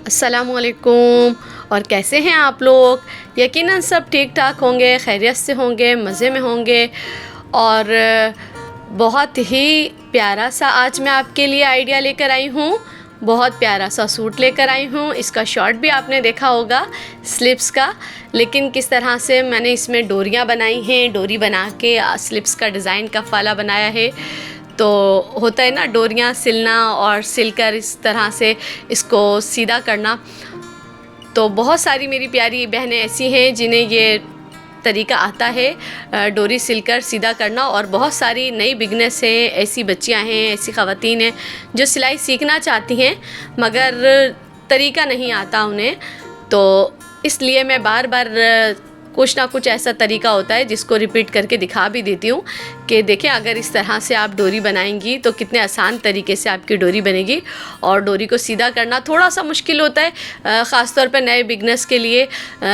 अस्सलामुअलैकुम। और कैसे हैं आप लोग? यकीनन सब ठीक ठाक होंगे, खैरियत से होंगे, मज़े में होंगे। और बहुत ही प्यारा सा आज मैं आपके लिए आइडिया लेकर आई हूँ। बहुत प्यारा सा सूट लेकर आई हूँ। इसका शॉर्ट भी आपने देखा होगा स्लिप्स का, लेकिन किस तरह से मैंने इसमें डोरियाँ बनाई हैं, डोरी बना के स्लिप्स का डिज़ाइन कफ वाला बनाया है। तो होता है ना, डोरियाँ सिलना और सिलकर इस तरह से इसको सीधा करना। तो बहुत सारी मेरी प्यारी बहनें ऐसी हैं जिन्हें ये तरीका आता है डोरी सिलकर सीधा करना, और बहुत सारी नई बिगनर्स हैं, ऐसी बच्चियां हैं, ऐसी ख़वातीन हैं जो सिलाई सीखना चाहती हैं मगर तरीका नहीं आता उन्हें। तो इसलिए मैं बार बार कुछ ना कुछ ऐसा तरीका होता है जिसको रिपीट करके दिखा भी देती हूँ कि देखें, अगर इस तरह से आप डोरी बनाएंगी तो कितने आसान तरीके से आपकी डोरी बनेगी। और डोरी को सीधा करना थोड़ा सा मुश्किल होता है, ख़ास तौर पर नए बिगनर्स के लिए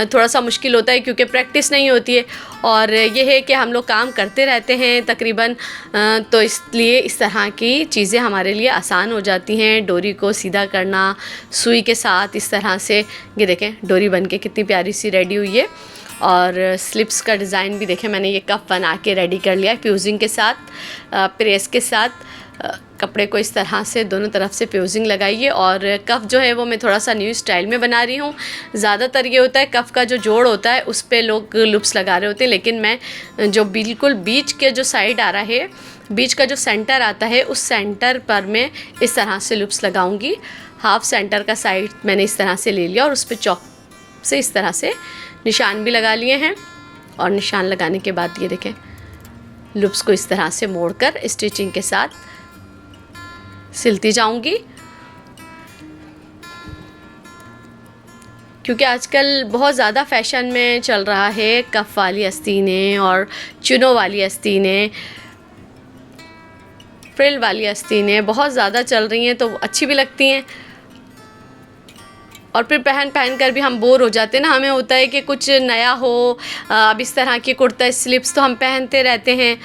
थोड़ा सा मुश्किल होता है क्योंकि प्रैक्टिस नहीं होती है। और ये है कि हम लोग काम करते रहते हैं तकरीबन, तो इसलिए इस तरह की चीज़ें हमारे लिए आसान हो जाती हैं। डोरी को सीधा करना सुई के साथ इस तरह से, ये देखें डोरी बन के कितनी प्यारी सी रेडी हुई है। और स्लिप्स का डिज़ाइन भी देखें, मैंने ये कफ बना के रेडी कर लिया है फ्यूजिंग के साथ, प्रेस के साथ। कपड़े को इस तरह से दोनों तरफ से फ्यूजिंग लगाइए। और कफ़ जो है वो मैं थोड़ा सा न्यू स्टाइल में बना रही हूँ। ज़्यादातर ये होता है कफ़ का जो जोड़ होता है उस पर लोग लूप्स लगा रहे होते हैं, लेकिन मैं जो बिल्कुल बीच के जो साइड आ रहा है, बीच का जो सेंटर आता है, उस सेंटर पर मैं इस तरह से लूप्स लगाऊंगी। हाफ सेंटर का साइड मैंने इस तरह से ले लिया और उस पर चॉक से इस तरह से निशान भी लगा लिए हैं। और निशान लगाने के बाद ये देखें, लूप्स को इस तरह से मोड़कर स्टिचिंग के साथ सिलती जाऊंगी। क्योंकि आजकल बहुत ज़्यादा फैशन में चल रहा है कफ वाली आस्तीनें और चुनों वाली आस्तीनें, फ्रिल वाली आस्तीनें बहुत ज़्यादा चल रही हैं, तो अच्छी भी लगती हैं। और फिर पहन कर भी हम बोर हो जाते हैं ना, हमें होता है कि कुछ नया हो। अब इस तरह की कुर्ता स्लिप्स तो हम पहनते रहते हैं,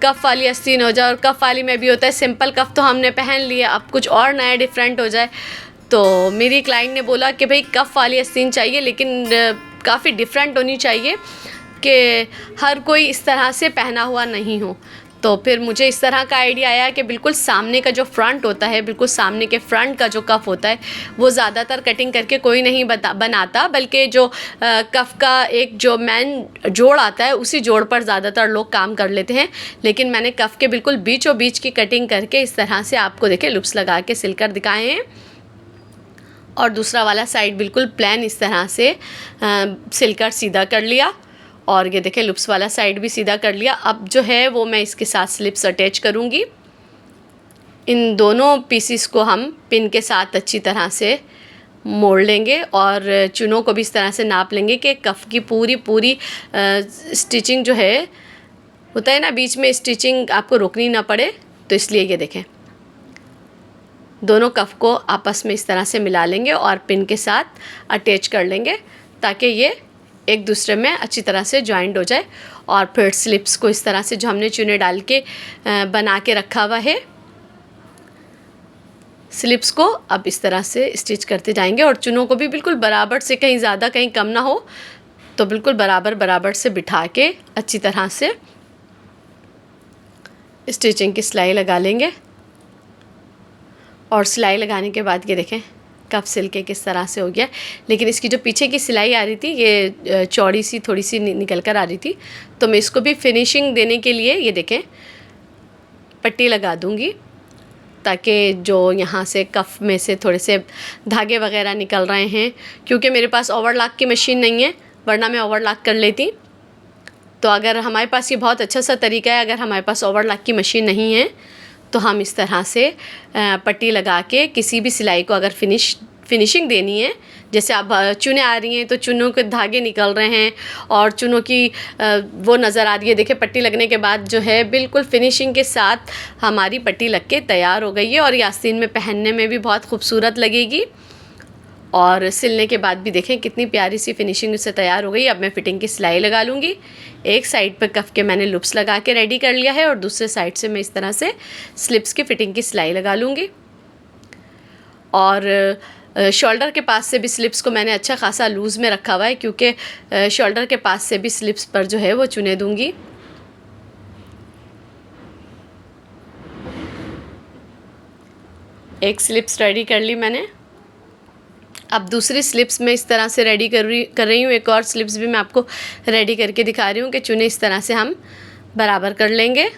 कफ़ वाली आस्तीन हो जाए। और कफ़ वाली में भी होता है सिंपल कफ़ तो हमने पहन लिया, अब कुछ और नया डिफरेंट हो जाए। तो मेरी क्लाइंट ने बोला कि भाई कफ़ वाली आस्तीन चाहिए, लेकिन काफ़ी डिफरेंट होनी चाहिए कि हर कोई इस तरह से पहना हुआ नहीं हो। तो फिर मुझे इस तरह का आइडिया आया कि बिल्कुल सामने का जो फ्रंट होता है, बिल्कुल सामने के फ्रंट का जो कफ़ होता है वो ज़्यादातर कटिंग करके कोई नहीं बनाता, बल्कि जो कफ़ का एक जो मेन जोड़ आता है उसी जोड़ पर ज़्यादातर लोग काम कर लेते हैं। लेकिन मैंने कफ़ के बिल्कुल बीचों बीच की कटिंग करके इस तरह से आपको देखें लूप्स लगा के सिलकर दिखाए हैं। और दूसरा वाला साइड बिल्कुल प्लेन इस तरह से सिलकर सीधा कर लिया। और ये देखें लूप्स वाला साइड भी सीधा कर लिया। अब जो है वो मैं इसके साथ स्लिप्स अटैच करूँगी। इन दोनों पीसीस को हम पिन के साथ अच्छी तरह से मोड़ लेंगे और चुनों को भी इस तरह से नाप लेंगे कि कफ़ की पूरी स्टिचिंग जो है, होता है ना बीच में स्टिचिंग आपको रोकनी ना पड़े, तो इसलिए ये देखें दोनों कफ़ को आपस में इस तरह से मिला लेंगे और पिन के साथ अटैच कर लेंगे ताकि ये एक दूसरे में अच्छी तरह से जॉइंट हो जाए। और फिर स्लिप्स को इस तरह से जो हमने चुने डाल के बना के रखा हुआ है, स्लिप्स को अब इस तरह से स्टिच करते जाएंगे। और चुनों को भी बिल्कुल बराबर से, कहीं ज़्यादा कहीं कम ना हो, तो बिल्कुल बराबर से बिठा के अच्छी तरह से स्टिचिंग की सिलाई लगा लेंगे। और सिलाई लगाने के बाद ये देखें कफ सिल के किस तरह से हो गया। लेकिन इसकी जो पीछे की सिलाई आ रही थी ये चौड़ी सी थोड़ी सी निकल कर आ रही थी, तो मैं इसको भी फिनिशिंग देने के लिए ये देखें पट्टी लगा दूंगी ताकि जो यहाँ से कफ़ में से थोड़े से धागे वगैरह निकल रहे हैं। क्योंकि मेरे पास ओवरलॉक की मशीन नहीं है, वरना मैं ओवरलॉक कर लेती। तो अगर हमारे पास ये बहुत अच्छा सा तरीका है, अगर हमारे पास ओवरलॉक की मशीन नहीं है तो हम इस तरह से पट्टी लगा के किसी भी सिलाई को अगर फिनिशिंग देनी है, जैसे अब चुनें आ रही हैं तो चुनों के धागे निकल रहे हैं और चुनों की वो नज़र आ रही है, देखिए पट्टी लगने के बाद जो है बिल्कुल फिनिशिंग के साथ हमारी पट्टी लग के तैयार हो गई है। और ये आस्तीन में पहनने में भी बहुत खूबसूरत लगेगी। और सिलने के बाद भी देखें कितनी प्यारी सी फिनिशिंग उससे तैयार हो गई। अब मैं फिटिंग की सिलाई लगा लूँगी। एक साइड पर कफ़ के मैंने लूप्स लगा के रेडी कर लिया है और दूसरे साइड से मैं इस तरह से स्लिप्स की फ़िटिंग की सिलाई लगा लूँगी। और शोल्डर के पास से भी स्लिप्स को मैंने अच्छा खासा लूज़ में रखा हुआ है, क्योंकि शोल्डर के पास से भी स्लिप्स पर जो है वो चुने दूँगी। एक स्लिप्स रेडी कर ली मैंने। अब दूसरी स्लिप्स में इस तरह से रेडी कर रही हूँ। एक और स्लिप्स भी मैं आपको रेडी करके दिखा रही हूँ कि चुने इस तरह से हम बराबर कर लेंगे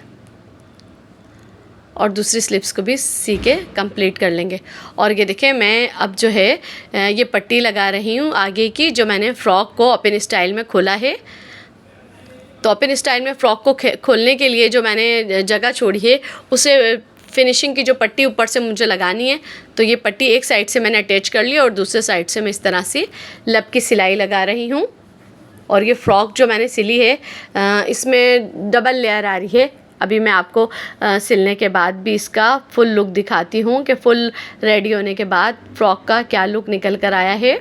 और दूसरी स्लिप्स को भी सी के कंप्लीट कर लेंगे। और ये देखें, मैं अब जो है ये पट्टी लगा रही हूँ आगे की, जो मैंने फ़्रॉक को ओपन स्टाइल में खोला है। तो ओपन स्टाइल में फ़्रॉक को खोलने के लिए जो मैंने जगह छोड़ी है, उसे फिनिशिंग की जो पट्टी ऊपर से मुझे लगानी है, तो ये पट्टी एक साइड से मैंने अटैच कर ली और दूसरे साइड से मैं इस तरह से लब की सिलाई लगा रही हूँ। और ये फ़्रॉक जो मैंने सिली है इसमें डबल लेयर आ रही है। अभी मैं आपको सिलने के बाद भी इसका फुल लुक दिखाती हूँ कि फुल रेडी होने के बाद फ़्रॉक का क्या लुक निकल कर आया है।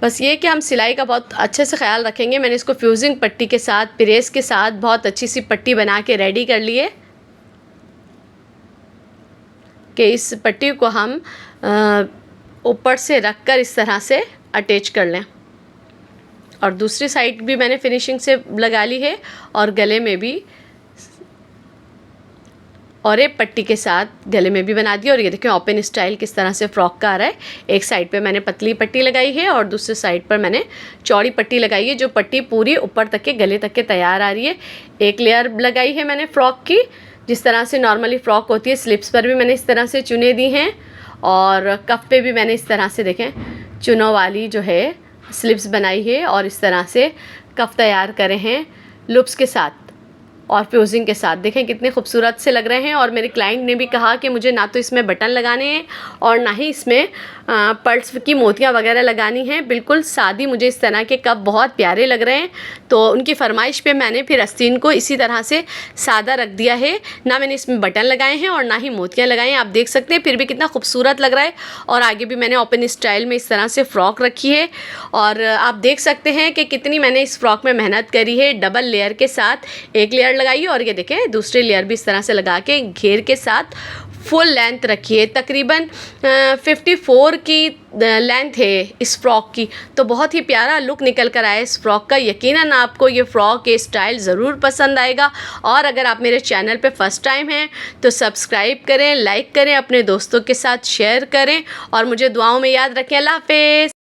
बस ये कि हम सिलाई का बहुत अच्छे से ख्याल रखेंगे। मैंने इसको फ्यूजिंग पट्टी के साथ, प्रेस के साथ बहुत अच्छी सी पट्टी बना के रेडी कर ली है कि इस पट्टी को हम ऊपर से रख कर इस तरह से अटैच कर लें। और दूसरी साइड भी मैंने फिनिशिंग से लगा ली है और गले में भी, और एक पट्टी के साथ गले में भी बना दिया। और ये देखें ओपन स्टाइल किस तरह से फ़्रॉक का आ रहा है। एक साइड पे मैंने पतली पट्टी लगाई है और दूसरे साइड पर मैंने चौड़ी पट्टी लगाई है, जो पट्टी पूरी ऊपर तक के गले तक के तैयार आ रही है। एक लेयर लगाई है मैंने फ़्रॉक की, जिस तरह से नॉर्मली फ़्रॉक होती है। स्लिप्स पर भी मैंने इस तरह से चुने दी हैं और कफ पे भी मैंने इस तरह से देखें चुनों वाली जो है स्लिप्स बनाई है और इस तरह से कफ तैयार करे हैं लूप्स के साथ और फ्यूजिंग के साथ। देखें कितने खूबसूरत से लग रहे हैं। और मेरे क्लाइंट ने भी कहा कि मुझे ना तो इसमें बटन लगाने हैं और ना ही इसमें पर्ल्स की मोतियाँ वगैरह लगानी हैं। बिल्कुल सादी मुझे इस तरह के कप बहुत प्यारे लग रहे हैं। तो उनकी फरमाइश पे मैंने फिर आस्तीन को इसी तरह से सादा रख दिया है। ना मैंने इसमें बटन लगाए हैं और ना ही मोतियाँ लगाई हैं। आप देख सकते हैं फिर भी कितना खूबसूरत लग रहा है। और आगे भी मैंने ओपन स्टाइल में इस तरह से फ़्रॉक रखी है। और आप देख सकते हैं कि कितनी मैंने इस फ़्रॉक में मेहनत करी है। डबल लेयर के साथ एक लेयर लगाइए और ये देखें दूसरी लेयर भी इस तरह से लगा के घेर के साथ फुल लेंथ रखिए। तकरीबन 54 की लेंथ है इस फ़्रॉक की। तो बहुत ही प्यारा लुक निकल कर आया इस फ़्रॉक का। यकीनन आपको ये फ़्रॉक ये स्टाइल ज़रूर पसंद आएगा। और अगर आप मेरे चैनल पे फ़र्स्ट टाइम हैं तो सब्सक्राइब करें, लाइक करें, अपने दोस्तों के साथ शेयर करें और मुझे दुआओं में याद रखें। अल्लाह हाफ़िज़।